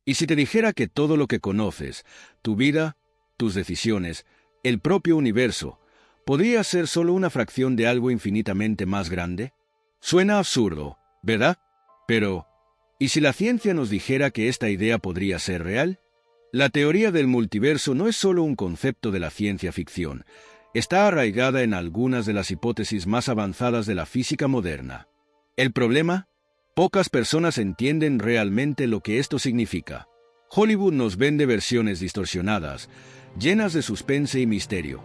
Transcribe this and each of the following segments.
¿Y si te dijera que todo lo que conoces, tu vida, tus decisiones, el propio universo, podría ser solo una fracción de algo infinitamente más grande? Suena absurdo, ¿verdad? Pero, ¿y si la ciencia nos dijera que esta idea podría ser real? La teoría del multiverso no es solo un concepto de la ciencia ficción, está arraigada en algunas de las hipótesis más avanzadas de la física moderna. ¿El problema? Pocas personas entienden realmente lo que esto significa. Hollywood nos vende versiones distorsionadas, llenas de suspense y misterio,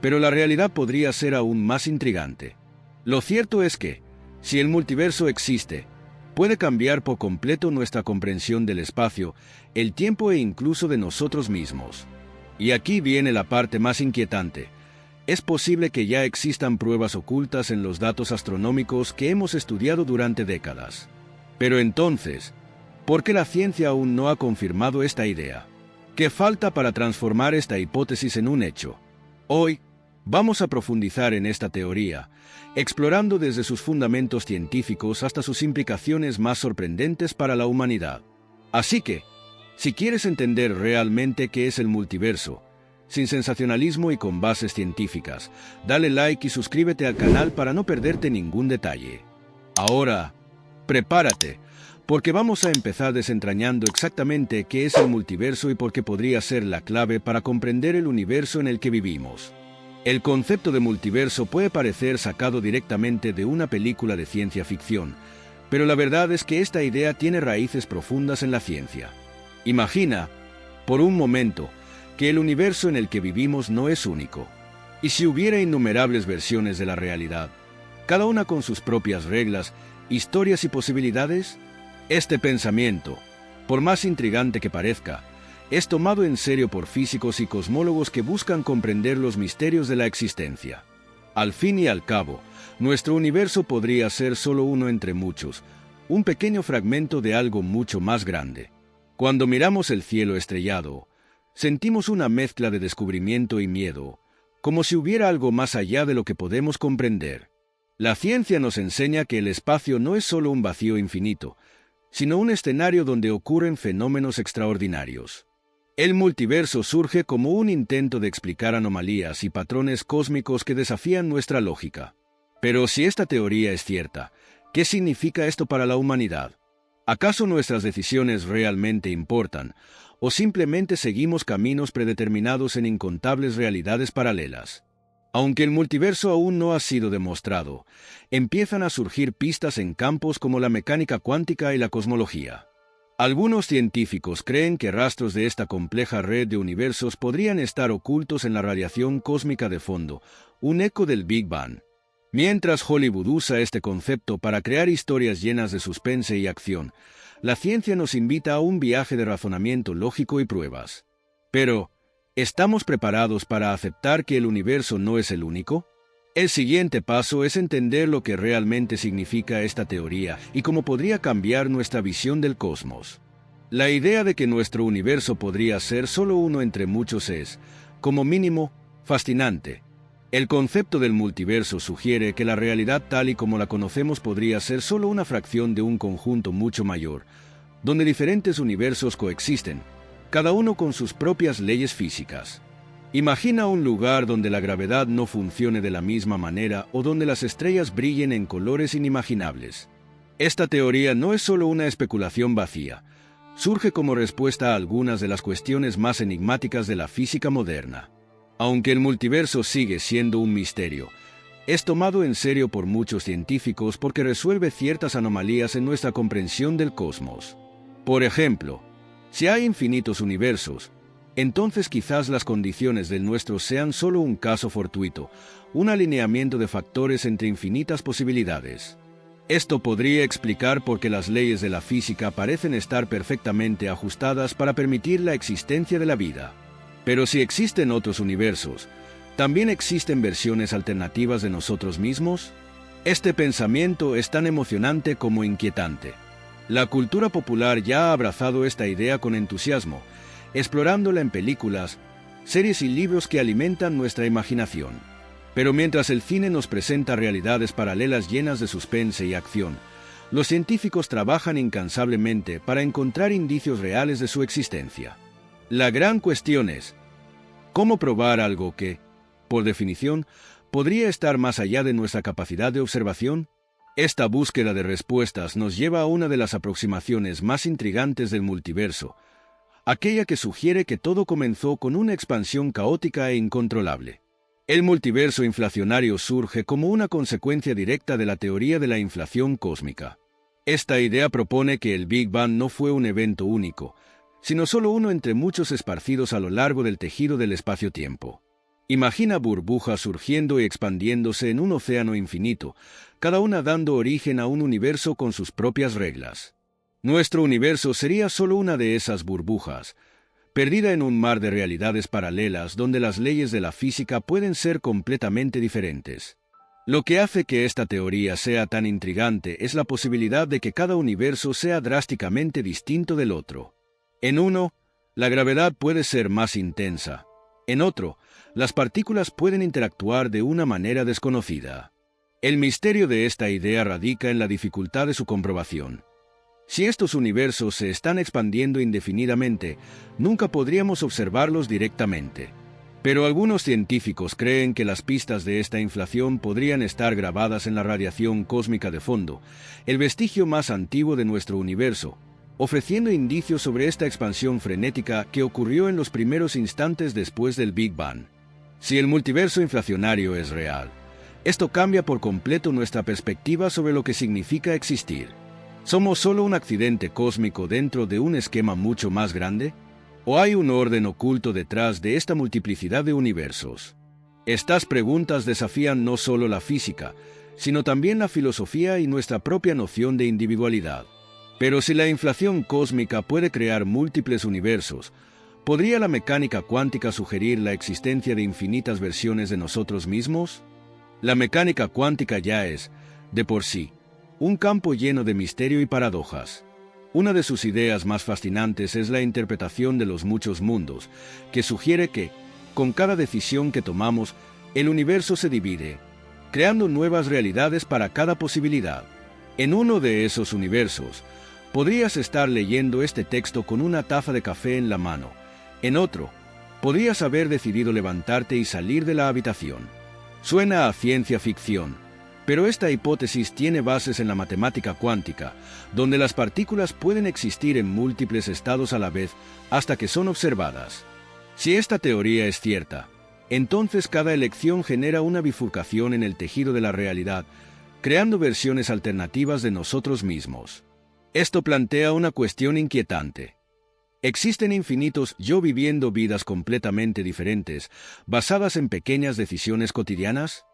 pero la realidad podría ser aún más intrigante. Lo cierto es que, si el multiverso existe, puede cambiar por completo nuestra comprensión del espacio, el tiempo e incluso de nosotros mismos. Y aquí viene la parte más inquietante. Es posible que ya existan pruebas ocultas en los datos astronómicos que hemos estudiado durante décadas. Pero entonces, ¿por qué la ciencia aún no ha confirmado esta idea? ¿Qué falta para transformar esta hipótesis en un hecho? Hoy, vamos a profundizar en esta teoría, explorando desde sus fundamentos científicos hasta sus implicaciones más sorprendentes para la humanidad. Así que, si quieres entender realmente qué es el multiverso, sin sensacionalismo y con bases científicas, dale like y suscríbete al canal para no perderte ningún detalle. Ahora, prepárate, porque vamos a empezar desentrañando exactamente qué es el multiverso y por qué podría ser la clave para comprender el universo en el que vivimos. El concepto de multiverso puede parecer sacado directamente de una película de ciencia ficción, pero la verdad es que esta idea tiene raíces profundas en la ciencia. Imagina, por un momento, que el universo en el que vivimos no es único. ¿Y si hubiera innumerables versiones de la realidad, cada una con sus propias reglas, historias y posibilidades? Este pensamiento, por más intrigante que parezca, es tomado en serio por físicos y cosmólogos que buscan comprender los misterios de la existencia. Al fin y al cabo, nuestro universo podría ser solo uno entre muchos, un pequeño fragmento de algo mucho más grande. Cuando miramos el cielo estrellado, sentimos una mezcla de descubrimiento y miedo, como si hubiera algo más allá de lo que podemos comprender. La ciencia nos enseña que el espacio no es solo un vacío infinito, sino un escenario donde ocurren fenómenos extraordinarios. El multiverso surge como un intento de explicar anomalías y patrones cósmicos que desafían nuestra lógica. Pero si esta teoría es cierta, ¿qué significa esto para la humanidad? ¿Acaso nuestras decisiones realmente importan, o simplemente seguimos caminos predeterminados en incontables realidades paralelas? Aunque el multiverso aún no ha sido demostrado, empiezan a surgir pistas en campos como la mecánica cuántica y la cosmología. Algunos científicos creen que rastros de esta compleja red de universos podrían estar ocultos en la radiación cósmica de fondo, un eco del Big Bang. Mientras Hollywood usa este concepto para crear historias llenas de suspense y acción, la ciencia nos invita a un viaje de razonamiento lógico y pruebas. Pero, ¿estamos preparados para aceptar que el universo no es el único? El siguiente paso es entender lo que realmente significa esta teoría y cómo podría cambiar nuestra visión del cosmos. La idea de que nuestro universo podría ser solo uno entre muchos es, como mínimo, fascinante. El concepto del multiverso sugiere que la realidad tal y como la conocemos podría ser solo una fracción de un conjunto mucho mayor, donde diferentes universos coexisten, cada uno con sus propias leyes físicas. Imagina un lugar donde la gravedad no funcione de la misma manera o donde las estrellas brillen en colores inimaginables. Esta teoría no es solo una especulación vacía, surge como respuesta a algunas de las cuestiones más enigmáticas de la física moderna. Aunque el multiverso sigue siendo un misterio, es tomado en serio por muchos científicos porque resuelve ciertas anomalías en nuestra comprensión del cosmos. Por ejemplo, si hay infinitos universos, entonces quizás las condiciones del nuestro sean solo un caso fortuito, un alineamiento de factores entre infinitas posibilidades. Esto podría explicar por qué las leyes de la física parecen estar perfectamente ajustadas para permitir la existencia de la vida. Pero si existen otros universos, ¿también existen versiones alternativas de nosotros mismos? Este pensamiento es tan emocionante como inquietante. La cultura popular ya ha abrazado esta idea con entusiasmo, explorándola en películas, series y libros que alimentan nuestra imaginación. Pero mientras el cine nos presenta realidades paralelas llenas de suspense y acción, Los científicos trabajan incansablemente para encontrar indicios reales de su existencia. La gran cuestión es, ¿cómo probar algo que, por definición, podría estar más allá de nuestra capacidad de observación? Esta búsqueda de respuestas nos lleva a una de las aproximaciones más intrigantes del multiverso, aquella que sugiere que todo comenzó con una expansión caótica e incontrolable. El multiverso inflacionario surge como una consecuencia directa de la teoría de la inflación cósmica. Esta idea propone que el Big Bang no fue un evento único, sino solo uno entre muchos esparcidos a lo largo del tejido del espacio-tiempo. Imagina burbujas surgiendo y expandiéndose en un océano infinito, cada una dando origen a un universo con sus propias reglas. Nuestro universo sería solo una de esas burbujas, perdida en un mar de realidades paralelas donde las leyes de la física pueden ser completamente diferentes. Lo que hace que esta teoría sea tan intrigante es la posibilidad de que cada universo sea drásticamente distinto del otro. En uno, la gravedad puede ser más intensa. En otro, las partículas pueden interactuar de una manera desconocida. El misterio de esta idea radica en la dificultad de su comprobación. Si estos universos se están expandiendo indefinidamente, nunca podríamos observarlos directamente. Pero algunos científicos creen que las pistas de esta inflación podrían estar grabadas en la radiación cósmica de fondo, el vestigio más antiguo de nuestro universo, ofreciendo indicios sobre esta expansión frenética que ocurrió en los primeros instantes después del Big Bang. Si el multiverso inflacionario es real, esto cambia por completo nuestra perspectiva sobre lo que significa existir. ¿Somos solo un accidente cósmico dentro de un esquema mucho más grande? ¿O hay un orden oculto detrás de esta multiplicidad de universos? Estas preguntas desafían no solo la física, sino también la filosofía y nuestra propia noción de individualidad. Pero si la inflación cósmica puede crear múltiples universos, ¿podría la mecánica cuántica sugerir la existencia de infinitas versiones de nosotros mismos? La mecánica cuántica ya es, de por sí, un campo lleno de misterio y paradojas. Una de sus ideas más fascinantes es la interpretación de los muchos mundos, que sugiere que, con cada decisión que tomamos, el universo se divide, creando nuevas realidades para cada posibilidad. En uno de esos universos, podrías estar leyendo este texto con una taza de café en la mano. En otro, podrías haber decidido levantarte y salir de la habitación. Suena a ciencia ficción, pero esta hipótesis tiene bases en la matemática cuántica, donde las partículas pueden existir en múltiples estados a la vez hasta que son observadas. Si esta teoría es cierta, entonces cada elección genera una bifurcación en el tejido de la realidad, creando versiones alternativas de nosotros mismos. Esto plantea una cuestión inquietante. ¿Existen infinitos yo viviendo vidas completamente diferentes, basadas en pequeñas decisiones cotidianas?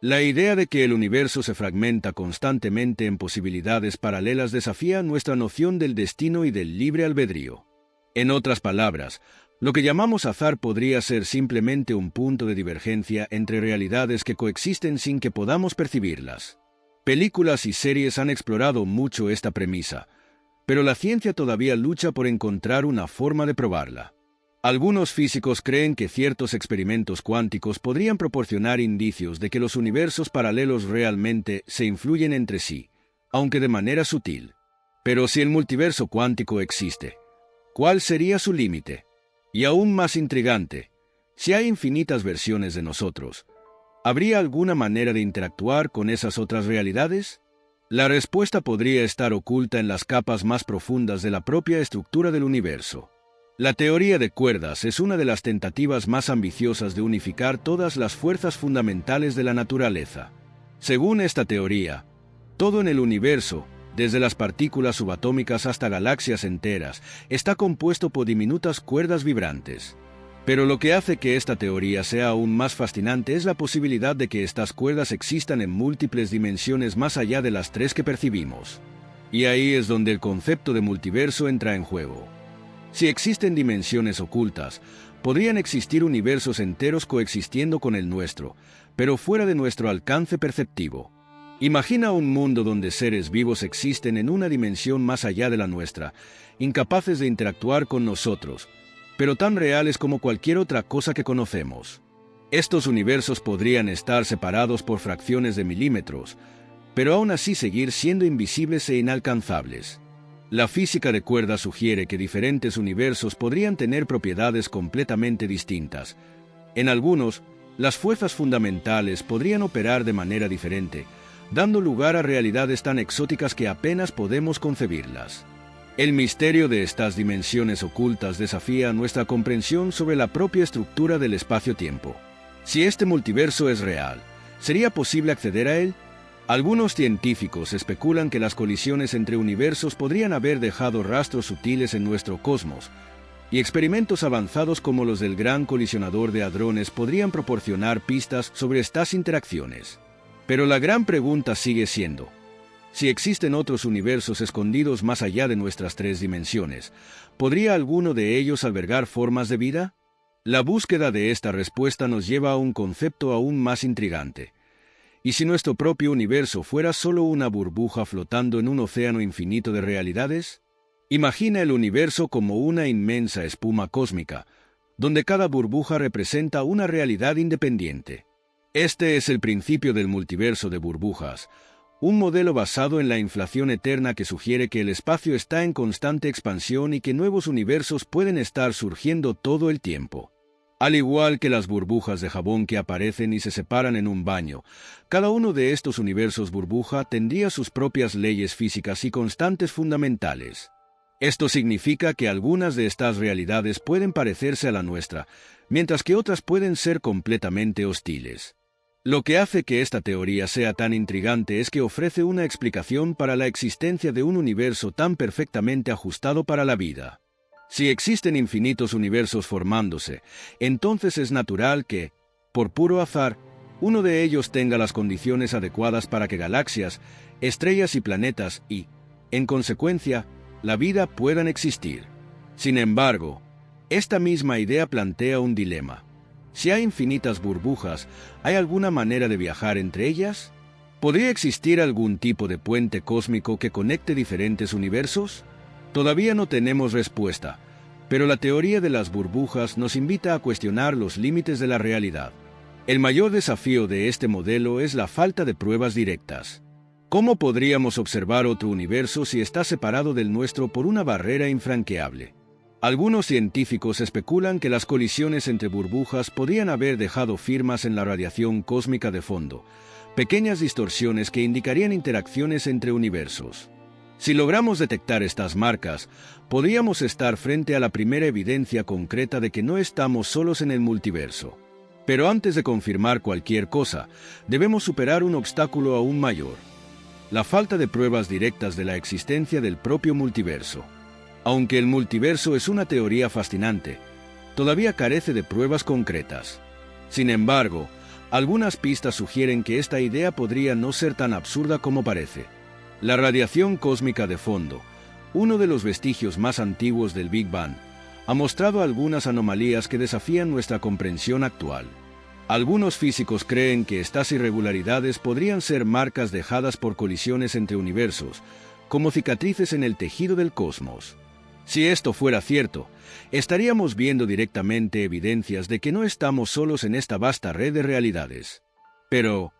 La idea de que el universo se fragmenta constantemente en posibilidades paralelas desafía nuestra noción del destino y del libre albedrío. En otras palabras, lo que llamamos azar podría ser simplemente un punto de divergencia entre realidades que coexisten sin que podamos percibirlas. Películas y series han explorado mucho esta premisa, pero la ciencia todavía lucha por encontrar una forma de probarla. Algunos físicos creen que ciertos experimentos cuánticos podrían proporcionar indicios de que los universos paralelos realmente se influyen entre sí, aunque de manera sutil. Pero si el multiverso cuántico existe, ¿cuál sería su límite? Y aún más intrigante, si hay infinitas versiones de nosotros, ¿habría alguna manera de interactuar con esas otras realidades? La respuesta podría estar oculta en las capas más profundas de la propia estructura del universo. La teoría de cuerdas es una de las tentativas más ambiciosas de unificar todas las fuerzas fundamentales de la naturaleza. Según esta teoría, todo en el universo, desde las partículas subatómicas hasta galaxias enteras, está compuesto por diminutas cuerdas vibrantes. Pero lo que hace que esta teoría sea aún más fascinante es la posibilidad de que estas cuerdas existan en múltiples dimensiones más allá de las tres que percibimos. Y ahí es donde el concepto de multiverso entra en juego. Si existen dimensiones ocultas, podrían existir universos enteros coexistiendo con el nuestro, pero fuera de nuestro alcance perceptivo. Imagina un mundo donde seres vivos existen en una dimensión más allá de la nuestra, incapaces de interactuar con nosotros, pero tan reales como cualquier otra cosa que conocemos. Estos universos podrían estar separados por fracciones de milímetros, pero aún así seguir siendo invisibles e inalcanzables. La física de cuerdas sugiere que diferentes universos podrían tener propiedades completamente distintas. En algunos, las fuerzas fundamentales podrían operar de manera diferente, dando lugar a realidades tan exóticas que apenas podemos concebirlas. El misterio de estas dimensiones ocultas desafía nuestra comprensión sobre la propia estructura del espacio-tiempo. Si este multiverso es real, ¿sería posible acceder a él? Algunos científicos especulan que las colisiones entre universos podrían haber dejado rastros sutiles en nuestro cosmos, y experimentos avanzados como los del Gran Colisionador de Hadrones podrían proporcionar pistas sobre estas interacciones. Pero la gran pregunta sigue siendo: si existen otros universos escondidos más allá de nuestras 3 dimensiones, ¿podría alguno de ellos albergar formas de vida? La búsqueda de esta respuesta nos lleva a un concepto aún más intrigante. ¿Y si nuestro propio universo fuera solo una burbuja flotando en un océano infinito de realidades? Imagina el universo como una inmensa espuma cósmica, donde cada burbuja representa una realidad independiente. Este es el principio del multiverso de burbujas, un modelo basado en la inflación eterna que sugiere que el espacio está en constante expansión y que nuevos universos pueden estar surgiendo todo el tiempo. Al igual que las burbujas de jabón que aparecen y se separan en un baño, cada uno de estos universos burbuja tendría sus propias leyes físicas y constantes fundamentales. Esto significa que algunas de estas realidades pueden parecerse a la nuestra, mientras que otras pueden ser completamente hostiles. Lo que hace que esta teoría sea tan intrigante es que ofrece una explicación para la existencia de un universo tan perfectamente ajustado para la vida. Si existen infinitos universos formándose, entonces es natural que, por puro azar, uno de ellos tenga las condiciones adecuadas para que galaxias, estrellas y planetas y, en consecuencia, la vida puedan existir. Sin embargo, esta misma idea plantea un dilema. Si hay infinitas burbujas, ¿hay alguna manera de viajar entre ellas? ¿Podría existir algún tipo de puente cósmico que conecte diferentes universos? Todavía no tenemos respuesta, pero la teoría de las burbujas nos invita a cuestionar los límites de la realidad. El mayor desafío de este modelo es la falta de pruebas directas. ¿Cómo podríamos observar otro universo si está separado del nuestro por una barrera infranqueable? Algunos científicos especulan que las colisiones entre burbujas podrían haber dejado firmas en la radiación cósmica de fondo, pequeñas distorsiones que indicarían interacciones entre universos. Si logramos detectar estas marcas, podríamos estar frente a la primera evidencia concreta de que no estamos solos en el multiverso. Pero antes de confirmar cualquier cosa, debemos superar un obstáculo aún mayor: la falta de pruebas directas de la existencia del propio multiverso. Aunque el multiverso es una teoría fascinante, todavía carece de pruebas concretas. Sin embargo, algunas pistas sugieren que esta idea podría no ser tan absurda como parece. La radiación cósmica de fondo, uno de los vestigios más antiguos del Big Bang, ha mostrado algunas anomalías que desafían nuestra comprensión actual. Algunos físicos creen que estas irregularidades podrían ser marcas dejadas por colisiones entre universos, como cicatrices en el tejido del cosmos. Si esto fuera cierto, estaríamos viendo directamente evidencias de que no estamos solos en esta vasta red de realidades. Pero,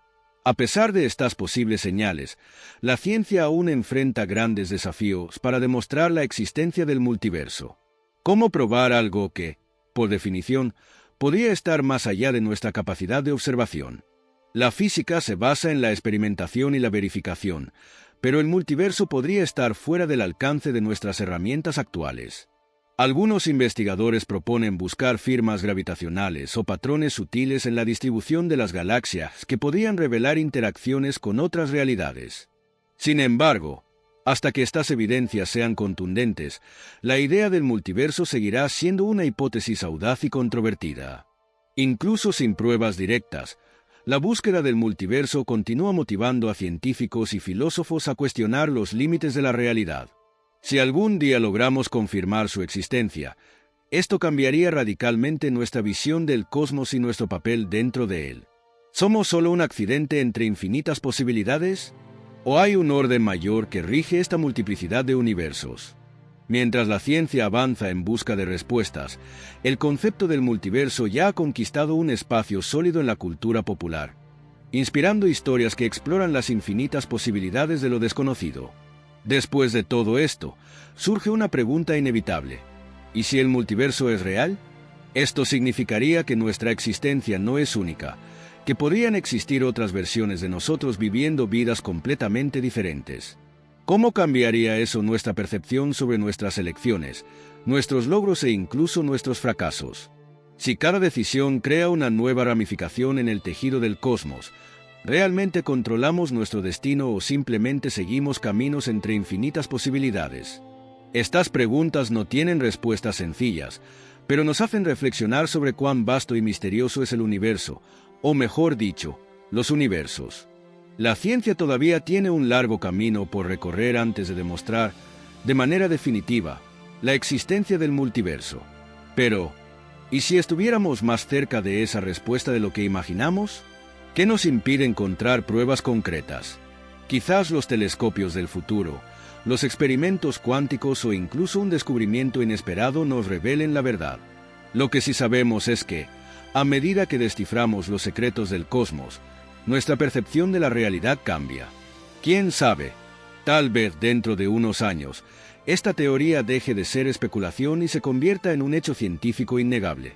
a pesar de estas posibles señales, la ciencia aún enfrenta grandes desafíos para demostrar la existencia del multiverso. ¿Cómo probar algo que, por definición, podría estar más allá de nuestra capacidad de observación? La física se basa en la experimentación y la verificación, pero el multiverso podría estar fuera del alcance de nuestras herramientas actuales. Algunos investigadores proponen buscar firmas gravitacionales o patrones sutiles en la distribución de las galaxias que podrían revelar interacciones con otras realidades. Sin embargo, hasta que estas evidencias sean contundentes, la idea del multiverso seguirá siendo una hipótesis audaz y controvertida. Incluso sin pruebas directas, la búsqueda del multiverso continúa motivando a científicos y filósofos a cuestionar los límites de la realidad. Si algún día logramos confirmar su existencia, esto cambiaría radicalmente nuestra visión del cosmos y nuestro papel dentro de él. ¿Somos solo un accidente entre infinitas posibilidades? ¿O hay un orden mayor que rige esta multiplicidad de universos? Mientras la ciencia avanza en busca de respuestas, el concepto del multiverso ya ha conquistado un espacio sólido en la cultura popular. inspirando historias que exploran las infinitas posibilidades de lo desconocido. Después de todo esto, surge una pregunta inevitable. ¿Y si el multiverso es real? Esto significaría que nuestra existencia no es única, que podrían existir otras versiones de nosotros viviendo vidas completamente diferentes. ¿Cómo cambiaría eso nuestra percepción sobre nuestras elecciones, nuestros logros e incluso nuestros fracasos? Si cada decisión crea una nueva ramificación en el tejido del cosmos, ¿realmente controlamos nuestro destino o simplemente seguimos caminos entre infinitas posibilidades? Estas preguntas no tienen respuestas sencillas, pero nos hacen reflexionar sobre cuán vasto y misterioso es el universo, o mejor dicho, los universos. La ciencia todavía tiene un largo camino por recorrer antes de demostrar, de manera definitiva, la existencia del multiverso. Pero, ¿y si estuviéramos más cerca de esa respuesta de lo que imaginamos? ¿Qué nos impide encontrar pruebas concretas? Quizás los telescopios del futuro, los experimentos cuánticos o incluso un descubrimiento inesperado nos revelen la verdad. Lo que sí sabemos es que, a medida que desciframos los secretos del cosmos, nuestra percepción de la realidad cambia. ¿Quién sabe? Tal vez dentro de unos años, esta teoría deje de ser especulación y se convierta en un hecho científico innegable.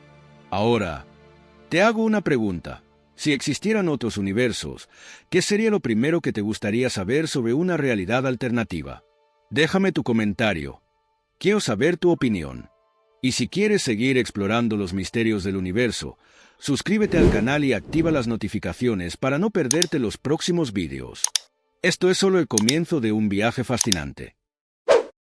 Ahora, te hago una pregunta. Si existieran otros universos, ¿qué sería lo primero que te gustaría saber sobre una realidad alternativa? Déjame tu comentario. Quiero saber tu opinión. Y si quieres seguir explorando los misterios del universo, suscríbete al canal y activa las notificaciones para no perderte los próximos vídeos. Esto es solo el comienzo de un viaje fascinante.